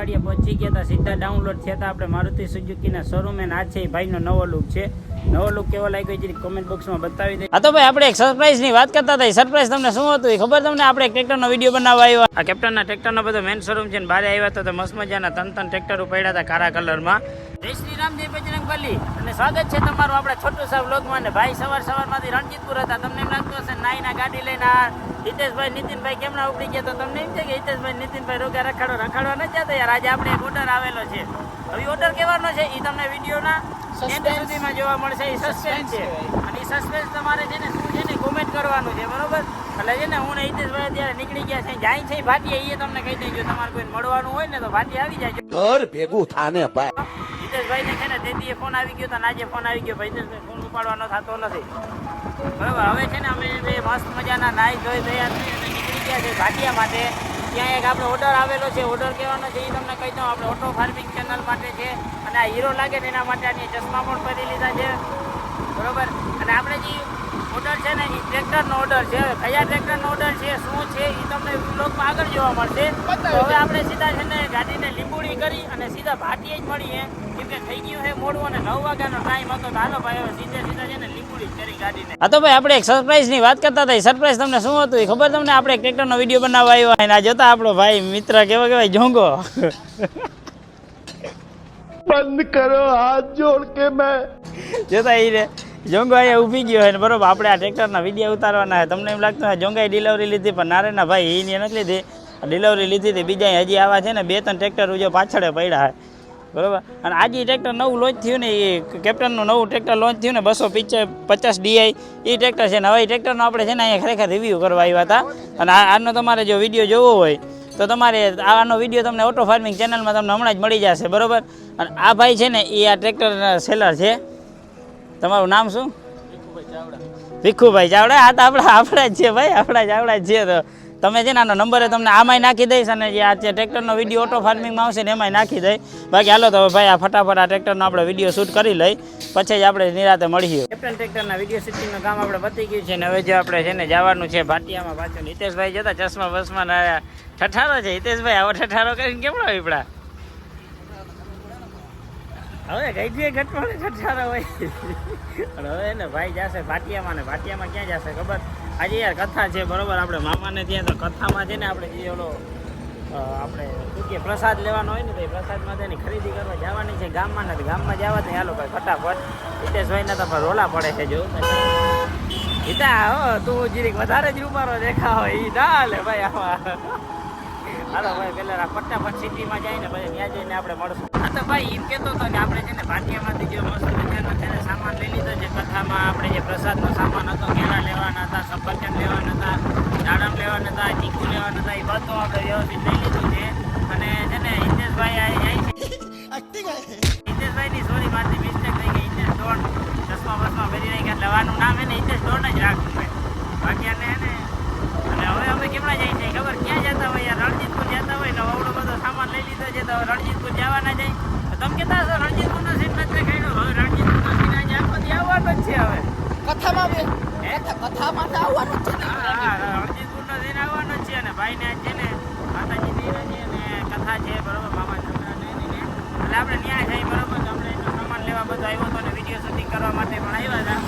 પહોંચી ગયા હતા, સીધા ડાઉનલોડ થયા હતા આપણે મારુતિ સુઝુકીના શોરૂમ અને આ છે ભાઈનો નવો લુક છે. નવો લુક કેવો લાગ્યો એ કોમેન્ટ બોક્સમાં બતાવી દે. હા તો ભાઈ આપણે એક સરપ્રાઈઝ ની વાત કરતા હતા. સરપ્રાઈઝ તમને શું હતું એ ખબર? તમને આપણે એક ટ્રેક્ટરનો વિડીયો બનાવવા આવ્યા. આ કેપ્ટનના ટ્રેક્ટરનો બધો મેન શોરૂમ છે ને બહાર આવ્યા તો મસ્ત મજાના ત્રણ ટ્રેક્ટરો પડ્યા હતા કાળા કલરમાં. જય શ્રી રામ, જય બજરંગબલી અને સ્વાગત છે તમારું આપણા છોટુ સાહેબ વ્લોગમાં. ને ભાઈ સવારમાંથી રણજીતપુર હતા. તમને એમ લાગતું હશે નાઈના ગાડી લઈને હિતેશભાઈ નીતિનભાઈ કેમના ઉપડી ગયા? તો તમને એમ છે કે હિતેશભાઈ નીતિનભાઈ રોગા રખાડવા ન જતા યાર. આજે આપણે એક ઓર્ડર આવેલો છે. હવે ઓર્ડર કેવાનો છે એ તમને વિડીયોના એન્ડ સુધીમાં જોવા મળશે. એ સસ્પેન્સ છે અને એ સસ્પેન્સ તમારે છે ને શું છે ને કોમેન્ટ કરવાનું છે, બરોબર? એટલે છે ને હું ને હિતેશભાઈ અત્યારે નીકળી ગયા છે, જાય છે ભાટીએ એ તમને કહી દેજો. તમારે કોઈ મળવાનું હોય ને તો ભાટી આવી જાય. ઘર ભેગું થાને ભાઈ. હિતેશભાઈ ને છે ને તેથી ફોન આવી ગયો તો આજે ફોન આવી ગયો ભાઈ, હિતેશભાઈ ફોન ઉપાડવાનો થતો નથી, બરોબર? હવે છે ને અમે બે મસ્ત મજાના નાઈ ધોઈ તૈયાર થઈ અને નીકળી ગયા છે ભાટિયા માટે. ત્યાં એક આપણે ઓર્ડર આવેલો છે. ઓર્ડર કહેવાનો છે એ તમને કહી દઉં. આપણે ઓટો ફાર્મિંગ ચેનલ માટે છે અને આ હીરો લાગે ને એના માટે આની ચશ્મા પણ પહેરી લીધા છે, બરોબર? અને આપણે જે ઓર્ડર છે ને એ ટ્રેક્ટરનો ઓર્ડર છે. કયા ટ્રેક્ટરનો ઓર્ડર છે, શું છે એ તમને બ્લોગમાં આગળ જોવા મળશે. તો હવે આપણે સીધા છે ને ગાડીને લીંબુડી કરી અને સીધા ભાટીએ જ મળીએ, કેમ કે થઈ ગયું છે મોડું અને 9 વાગ્યાનો ટાઈમ હતો. તો હાલો ભાઈ હવે સીધા છે ને લીંબુડી કરી ગાડીને. હા તો ભાઈ આપણે એક સરપ્રાઈઝ ની વાત કરતા હતા. સરપ્રાઈઝ તમને શું હતું એ ખબર? તમને આપણે એક ટ્રેક્ટરનો વિડીયો બનાવવા આવ્યા અને આ જોતા આપણો ભાઈ મિત્ર કેવો કહેવાય જોંગો. બંધ કરો હાથ જોડ કે મેં જોતા એ રે જોંગો અહીંયા ઊભી ગયો હોય ને, બરોબર? આપણે આ ટ્રેક્ટરના વિડીયો ઉતારવાના છે. તમને એમ લાગતું જોંગાએ ડિલિવરી લીધી, પણ ના રે ના ભાઈ એને નથી લીધી. ડિલિવરી લીધી હતી બીજા હજી આવા છે ને 2-3 ટ્રેક્ટર જો પાછળ પડ્યા છે, બરોબર? અને આજે ટ્રેક્ટર નવું લોન્ચ થયું ને એ કેપ્ટનનું નવું ટ્રેક્ટર લોન્ચ થયું ને 250 DI એ ટ્રેક્ટર છે ને. હવે એ ટ્રેક્ટરનો આપણે છે ને અહીંયા ખરેખર રિવ્યૂ કરવા આવ્યા હતા. અને આનો તમારે જો વિડીયો જોવો હોય તો તમારે આનો વિડીયો તમને ઓટો ફાર્મિંગ ચેનલમાં તમને હમણાં જ મળી જશે, બરોબર? અને આ ભાઈ છે ને એ આ ટ્રેક્ટર સેલર છે. તમારું નામ શું? ભીખુભાઈ ચાવડા. આ તો આપણા જ છે ભાઈ, આપણા જ છે. તો તમે છે ને આનો નંબર તમને આમાંય નાખી દઈશ અને જે આ ટ્રેક્ટરનો વિડીયો ઓટો ફાર્મિંગમાં આવશે ને એમાંય નાખી દઈ. બાકી હાલો તો ભાઈ આ ફટાફટ આ ટ્રેક્ટરનો આપણે વિડીયો શૂટ કરી લઈ, પછી જ આપણે નિરાતે મળીએ. કેપ્ટન ટ્રેક્ટરના વિડીયો શૂટિંગનું કામ આપણે પતી ગયું છે ને હવે જે આપણે છે ને જવાનું છે ભાટિયામાં પાછળ. હિતેશભાઈ જતા ચશ્મા બસમાં ઠઠારો છે. હિતેશભાઈ આવો ઠઠારો કરીને કેમ આપણા હવે કઈ જઈએ ઘટમાં ઠઠારો હોય. હવે ને ભાઈ જશે ભાટિયામાં ને ભાટિયામાં ક્યાં જશે ખબર? આજે યાર કથા છે, બરોબર? આપણે મામાને ત્યાં તો કથામાં છે ને આપણે જે ઓલો આપણે શું કે પ્રસાદ લેવાનો હોય ને તો એ પ્રસાદમાં તેની ખરીદી કરવા જવાની છે ગામમાં ને. ગામમાં જવા તો હાલો ભાઈ ફટાફટ. હિતેશભાઈને તો રોલા પડે છે જો. હિતા હો તું જીરીક વધારે જ રૂપારો દેખાવ એ ના લે ભાઈ આમાં. હાલો ભાઈ પેલા ફટાફટ સિટીમાં જઈને પછી ત્યાં જઈને આપણે મળશું. હા તો ભાઈ એમ કહેતો હતો કે આપણે છે ને ભાટિયામાંથી જો મસ્ત મજાનો છે ને સામાન લઈ લીધો છે. કથામાં આપણે જે પ્રસાદનો સામાન હતો, કેળા લેવાના હતા, સફરજન લેવાના હતા, દાડમ લેવાના હતા, ચીકુ લેવાના હતા, એ બધું આપણે વ્યવસ્થિત લઈ લીધું છે. અને છે ને હિતેશભાઈ આવી જાય છે. હિતેશભાઈની સોરી મારથી મિસ્ટેક થઈ ગઈ. હિતેશ ડોન ચશ્મા બસમાં ભરી રહી ગયા. લેવાનું નામ છે ને હિતેશ ડોન જ રાખવું ભાઈ બાકી ને. અને હવે અમે કેમણા જાય છે ખબર? ક્યાં જતા હોય યાર? રણજીતપુર જતા હોય ને આવડો બધો સામાન લઈ લીધો છે તો રણજીતપુર જવાના જાય. તમે કહેતા હશો રણજીતપુરનો સીટ નથી ખાઈ. હવે રણજીતપુરનો સીટ આજે આખોથી આવવાનો જ છે. હવે કથામાં કથામાં આવવાનું છે ને. હા રણજીતપુરનો સીટ આવવાનો જ છે. અને ભાઈને આજ છે ને માતાજી દેવા છે અને કથા છે, બરોબર? મામા છોકરાને એટલે આપણે ન્યાય થાય, બરોબર? તો આપણે એનો સામાન લેવા બધો આવ્યો હતો અને વિડીયો શૂટિંગ કરવા માટે પણ આવ્યા હતા.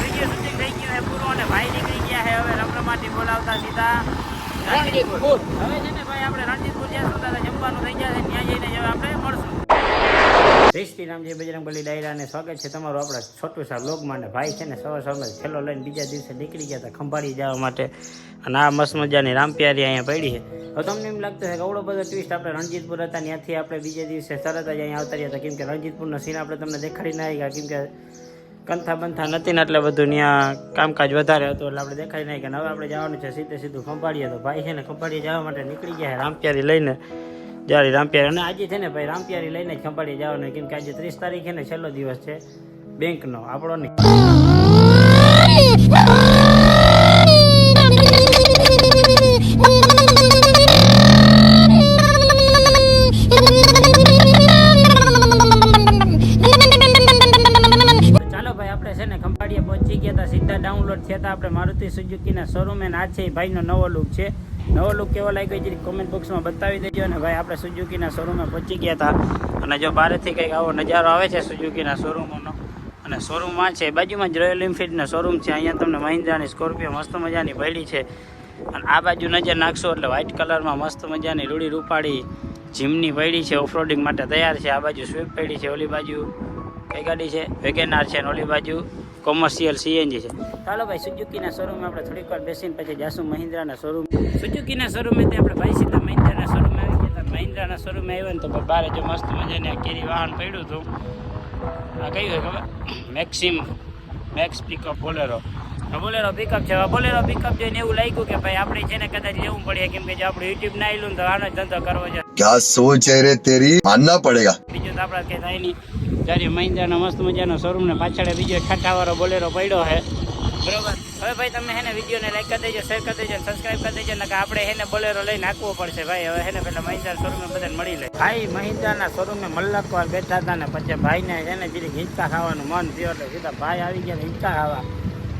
વિડીયો શૂટિંગ થઈ ગયું છે પૂરું અને ભાઈ નીકળી ગયા છે હવે રમરમાટી બોલાવતા સીધા રણજીતપુર. હવે છે ને ભાઈ આપણે રણજીતપુર જ્યાં સુધા જમવાનું થઈ જાય ત્યાં જઈને હવે આપણે મળશું. જય શ્રી રામ, જય બજરંગબલી ડાયરા અને સ્વાગત છે તમારું આપણા છોટુ સાહેબ વ્લોગમાં. ને ભાઈ છે ને સવારમાં થેલો લઈને બીજા દિવસે નીકળી ગયા હતા ખંભાળી જવા માટે. અને આ મસ્ત મજાની રામપ્યારી અહીંયા પડી છે. હવે તમને એમ લાગતું છે કે અવડો બધો ટ્વિસ્ટ આપણે રણજીતપુર હતા ત્યાંથી આપણે બીજા દિવસે તરત જ અહીંયા આવતા રહ્યા હતા, કેમ કે રણજીતપુરનો સીન આપણે તમને દેખાડી ના આવ્યા, કેમ કે કંથા બંથા નથી ને એટલે બધું ત્યાં કામકાજ વધારે હતું એટલે આપણે દેખાડી નહીં. કે હવે આપણે જવાનું છે સીધું ખંભાળીએ. તો ભાઈ છે ને ખંભાળીએ જવા માટે નીકળી ગયા રામપ્યારી લઈને. જ્યારે રામપ્યારી અને આજે છે ને ભાઈ રામપ્યારી લઈને જ ખંભાળીએ જવાનું, કેમ કે આજે 30 તારીખે ને છેલ્લો દિવસ છે બેંકનો આપણો નહીં. સીધા ડાઉનલોડ થયા હતા આપણે મારુતિ સુઝુકીના શોરૂમ અને આ છે ભાઈનો નવો લુક છે. નવો લુક કેવો લાગ્યો જે કોમેન્ટ બોક્સમાં બતાવી દેજો. અને ભાઈ આપણે સુઝુકીના શોરૂમે પહોંચી ગયા હતા અને જો બહારથી કંઈક આવો નજારો આવે છે સુઝુકીના શોરૂમનો. અને શોરૂમમાં છે બાજુમાં જ રોયલ એન્ફિલ્ડનો શોરૂમ છે. અહીંયા તમને મહિન્દ્રાની સ્કોર્પિયો મસ્ત મજાની પડી છે. અને આ બાજુ નજર નાખશો એટલે વ્હાઇટ કલરમાં મસ્ત મજાની રૂડી રૂપાળી જીમની પડી છે, ઓફરોડિંગ માટે તૈયાર છે. આ બાજુ સ્વિફ્ટ પડી છે, ઓલી બાજુ કઈ ગાડી છે વેગેનાર છે, અને ઓલી બાજુ કોમર્શિયલ સીએનજી છે. ચાલો ભાઈ સુઝુકીના શોરૂમે આપણે થોડીક વાર બેસીને પછી જાશું મહિન્દ્રાના શોરૂમ. સુઝુકીના શોરૂમેથી આપણે ભાઈ સીધા મહિન્દ્રાના શોરૂમે આવી ગયા હતા. મહિન્દ્રાના શોરૂમે આવ્યો ને તો બહાર જો મસ્ત મજાની કેરી વાહન પડ્યું હતું. આ કયું હોય ખબર? Max pickup Bolero. Bolero pickup છે. બોલેરો પિકઅપ જોઈને એવું લાગ્યું કે ભાઈ આપણે છે ને કદાચ લેવું પડે, કેમ કે જો આપણે યુટ્યુબ ના આવેલું તો આનો જ ધંધો કરવો છે. क्या सोच है रे तेरी, मानना पड़ेगा. બીજું તો આપણે કઈ થાય નહીં. જ્યારે મહિન્દ્રાનો મસ્ત મજાનો શોરૂમ ને પાછળ બીજો ઠાઠાવાળો બોલેરો પડ્યો છે. બરોબર. હવે ભાઈ તમે હેને વિડીયોને લાઈક કરી દેજો, શેર કરી દેજો, સબસ્ક્રાઈબ કરી દેજો. ને આપણે હેને બોલેરો લઈને નાખવો પડશે ભાઈ. હવે હેને પેલા મહિન્દ્રા શોરૂમે બધાને મળી લે. ભાઈ મહિન્દ્રાના શોરૂમે મલ્લકવાર બેઠા હતા ને પછી ભાઈને એને જીરી હિંચકા ખાવાનું મન થયો એટલે સીધા ભાઈ આવી ગયા હિંચકા ખાવા.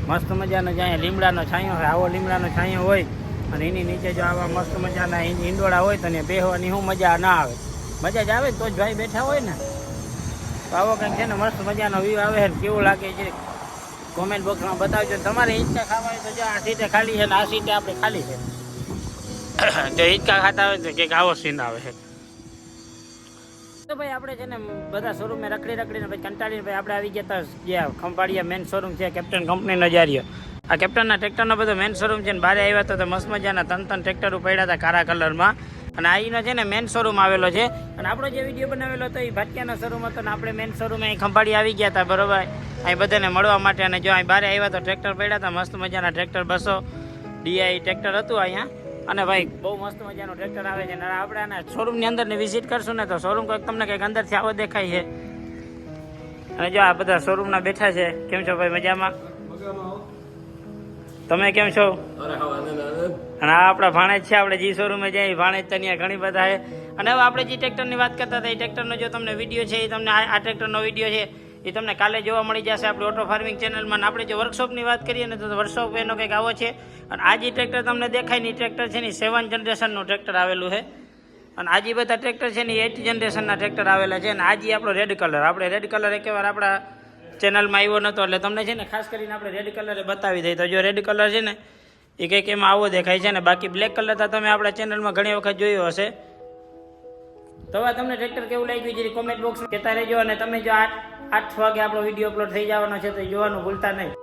મસ્ત મજાનો જ્યાં લીમડાનો છાંયો હોય, આવો લીમડાનો છાંયો હોય અને એની નીચે જો આવા મસ્ત મજાના ઈંડોળા હોય તો ને બેહવાની શું મજા ના આવે. મજા જ આવે તો જ ભાઈ બેઠા હોય ને. તો આવો કંઈક છે ને મસ્ત મજાનો વ્યૂ આવે છે. કેવું લાગે છે કોમેન્ટ બોક્સમાં બતાવજો. તમારે હિંચકા ખાવા હોય તો જો આ સીટે ખાલી છે ને આ સીટે આપણે ખાલી છે. જો હિંચકા ખાતા હોય તો કંઈક આવો સીન આવે છે. તો ભાઈ આપણે છે ને બધા શોરૂમે રખડીને પછી કંટાળીને ભાઈ આપણે આવી ગયા હતા જે ખંભાળિયા મેન શોરૂમ છે કેપ્ટન કંપની નજારીઓ. આ કેપ્ટનના ટ્રેક્ટરનો બધો મેન શોરૂમ છે ને બહાર આવ્યા હતા તો મસ્ત મજાના ત્રણ ટ્રેક્ટરો પડ્યા હતા કાળા કલરમાં. અને અહીંનો છે ને મેન શોરૂમ આવેલો છે. અને આપણો જે વિડીયો બનાવેલો હતો એ ભાટિયાનો શોરૂમ હતો ને આપણે મેન શોરૂમે અહીં ખંભાળી આવી ગયા હતા. બરોબર. અહીં બધાને મળવા માટે. અને જો અહીં બહાર આવ્યા તો ટ્રેક્ટર પડ્યા હતા મસ્ત મજાના ટ્રેક્ટર 200 DI ટ્રેક્ટર હતું અહીંયા. અને ભાઈ બહુ મસ્ત મજાનું ટ્રેક્ટર આવે છે. અને આપણે આના શોરૂમની અંદરની વિઝિટ કરશું ને તો શોરૂમ કંઈક તમને કંઈક અંદરથી આવો દેખાય છે. અને જો આ બધા શોરૂમના બેઠા છે. કેમ છો ભાઈ? મજામાં? તમે કેમ છો? અને આ આપણા ભાણેજ છે. આપણે જે શોરૂમે જાય ભાણેજ ત્યાં ઘણી બધા છે. અને હવે આપણે જે ટ્રેક્ટરની વાત કરતા હતા એ ટ્રેક્ટરનો જો તમને વિડીયો છે એ તમને આ ટ્રેક્ટરનો વિડીયો છે એ તમને કાલે જોવા મળી જશે આપણી ઓટો ફાર્મિંગ ચેનલમાં. અને આપણે જો વર્કશોપની વાત કરીએ ને તો વર્કશોપ એનો કંઈક આવો છે. અને આ જે ટ્રેક્ટર તમને દેખાય ને એ ટ્રેક્ટર છે ને 7th જનરેશનનું ટ્રેક્ટર આવેલું છે. અને આ જે બધા ટ્રેક્ટર છે ને 8th જનરેશનના ટ્રેક્ટર આવેલા છે. અને આ જે આપણો રેડ કલર, આપણે રેડ કલર એકવાર આપણા ચેનલમાં આવ્યો નહોતો એટલે તમને છે ને ખાસ કરીને આપણે રેડ કલરે બતાવી દઈએ. તો જો રેડ કલર છે ને એ કંઈક એમાં આવો દેખાય છે. ને બાકી બ્લેક કલર તો તમે આપણા ચેનલમાં ઘણી વખત જોયો હશે. તો હવે તમને ટ્રેક્ટર કેવું લાગ્યું જે કોમેન્ટ બોક્સમાં કહેતા રહેજો. અને તમે જો 8 વાગે આપણો વિડીયો અપલોડ થઈ જવાનો છે તો જોવાનું ભૂલતા નહીં.